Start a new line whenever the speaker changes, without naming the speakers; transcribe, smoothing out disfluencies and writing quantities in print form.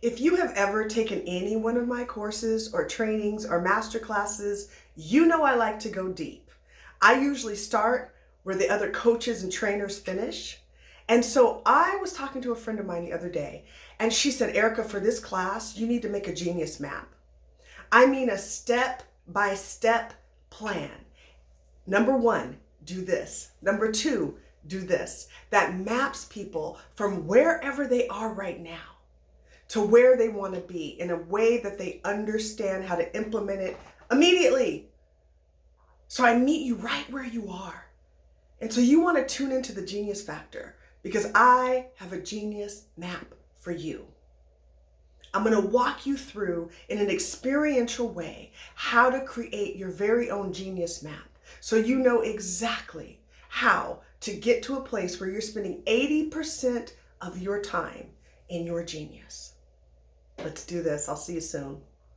If you have ever taken any one of my courses or trainings or master classes, you know I like to go deep. I usually start where the other coaches and trainers finish. And so I was talking to a friend of mine the other day, and she said, Erica, for this class, you need to make a genius map. I mean a step-by-step plan. Number one, do this. Number two, do this. That maps people from wherever they are right now to where they want to be in a way that they understand how to implement it immediately. So I meet you right where you are. And so you want to tune into the genius factor because I have a genius map for you. I'm going to walk you through in an experiential way how to create your very own genius map so you know exactly how to get to a place where you're spending 80% of your time in your genius. Let's do this. I'll see you soon.